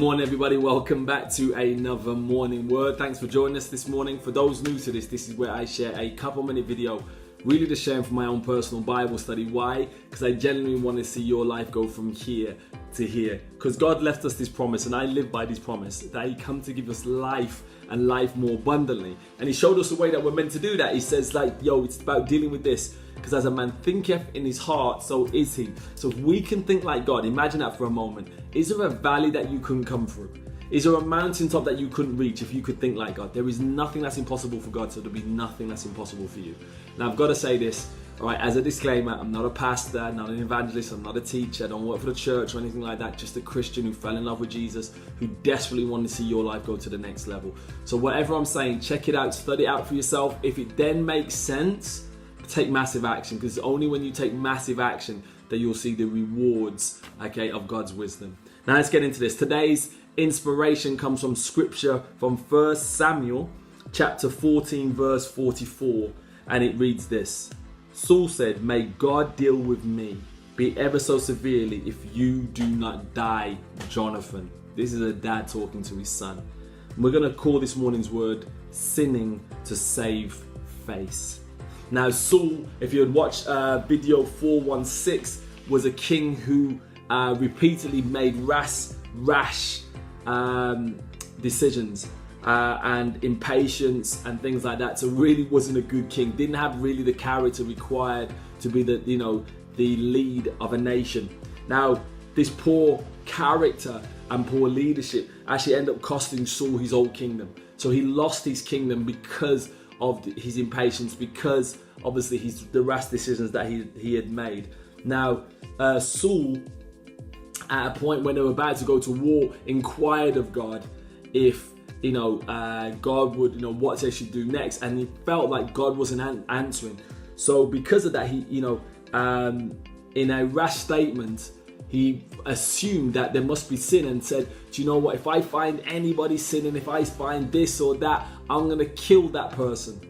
morning, everybody. Welcome back to another morning word. Thanks for joining us this morning. For those new to this is where I share a couple-minute video, really just sharing from my own personal Bible study. Why? Because I genuinely want to see your life go from here to here. Because God left us this promise, and I live by this promise, that He come to give us life and life more abundantly. And He showed us the way that we're meant to do that. He says, it's about dealing with this. Because as a man thinketh in his heart, so is he. So if we can think like God, imagine that for a moment. Is there a valley that you couldn't come through? Is there a mountaintop that you couldn't reach if you could think like God? There is nothing that's impossible for God, so there'll be nothing that's impossible for you. Now I've got to say this, all right, as a disclaimer, I'm not a pastor, not an evangelist, I'm not a teacher, I don't work for the church or anything like that, just a Christian who fell in love with Jesus, who desperately wanted to see your life go to the next level. So whatever I'm saying, check it out, study it out for yourself. If it then makes sense, take massive action, because it's only when you take massive action that you'll see the rewards, okay, of God's wisdom. Now let's get into this. Today's inspiration comes from scripture from 1 Samuel chapter 14 verse 44, and it reads this. Saul said, "May God deal with me, be ever so severely, if you do not die, Jonathan." This is a dad talking to his son. And we're going to call this morning's word sinning to save face. Now Saul, if you had watched video 416, was a king who repeatedly made rash decisions and impatience and things like that. So really wasn't a good king. Didn't have really the character required to be the lead of a nation. Now this poor character and poor leadership actually ended up costing Saul his whole kingdom. So he lost his kingdom because of his impatience, because obviously the rash decisions that he had made. Now Saul, at a point when they were about to go to war, inquired of God if God would what they should do next, and he felt like God wasn't answering. So because of that, he in a rash statement, he assumed that there must be sin and said, do you know what, if I find anybody sinning, if I find this or that, I'm going to kill that person.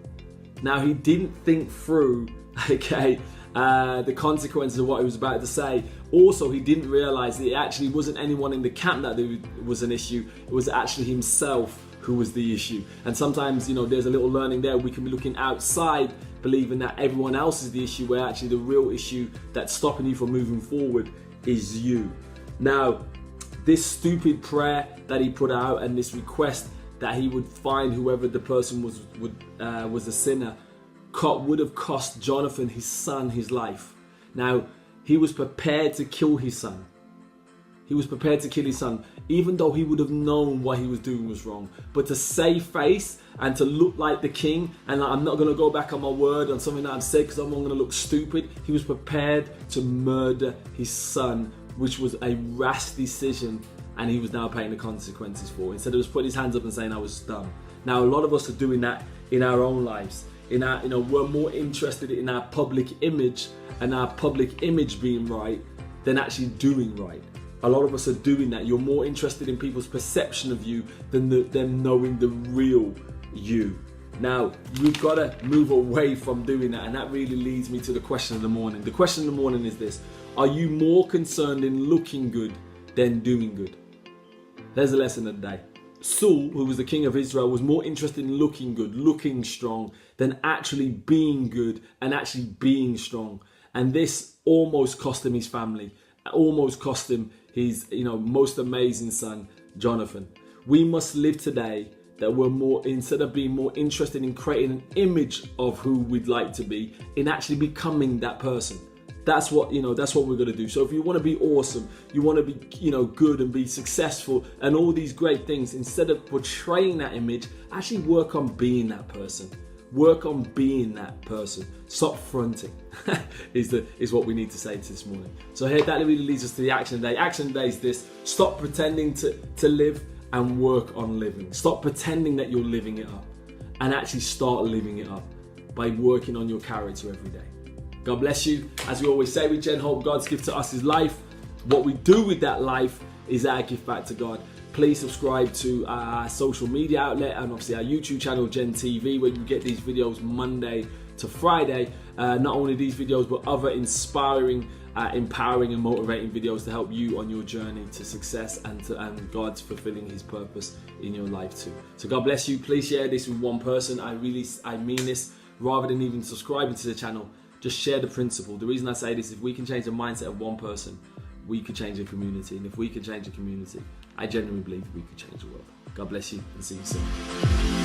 Now he didn't think through, the consequences of what he was about to say. Also, he didn't realize that it actually wasn't anyone in the camp that there was an issue. It was actually himself who was the issue. And sometimes, there's a little learning there. We can be looking outside, believing that everyone else is the issue, where actually the real issue that's stopping you from moving forward is you. Now, this stupid prayer that he put out and this request that he would find whoever the person was a sinner would have cost Jonathan, his son, his life. Now, he was prepared to kill his son. He was prepared to kill his son, even though he would have known what he was doing was wrong. But to save face and to look like the king, and I'm not going to go back on my word on something that I've said because I'm not going to look stupid, he was prepared to murder his son, which was a rash decision, and he was now paying the consequences for it. Instead of just putting his hands up and saying, I was done. Now, a lot of us are doing that in our own lives. We're more interested in our public image and our public image being right than actually doing right. A lot of us are doing that. You're more interested in people's perception of you than them knowing the real you. Now, we've got to move away from doing that, and that really leads me to the question of the morning. The question of the morning is this: are you more concerned in looking good than doing good? There's the lesson of the day. Saul, who was the king of Israel, was more interested in looking good, looking strong, than actually being good and actually being strong. And this almost cost him his family, almost cost him his most amazing son, Jonathan. We must live today that we're more, instead of being more interested in creating an image of who we'd like to be, in actually becoming that person. That's what we're going to do. So if you want to be awesome, you want to be good and be successful and all these great things, instead of portraying that image, actually work on being that person. Work on being that person. Stop fronting is what we need to say this morning. So here, that really leads us to the action today. Action today is this: stop pretending to live and work on living. Stop pretending that you're living it up and actually start living it up by working on your character every day. God bless you. As we always say with Gen Hope, God's gift to us is life. What we do with that life is our gift back to God. Please subscribe to our social media outlet and obviously our YouTube channel, Gen TV, where you get these videos Monday to Friday. Not only these videos, but other inspiring, empowering and motivating videos to help you on your journey to success and God's fulfilling his purpose in your life too. So God bless you. Please share this with one person. I mean this. Rather than even subscribing to the channel, just share the principle. The reason I say this, if we can change the mindset of one person, we could change the community. And if we can change the community, I genuinely believe we could change the world. God bless you and see you soon.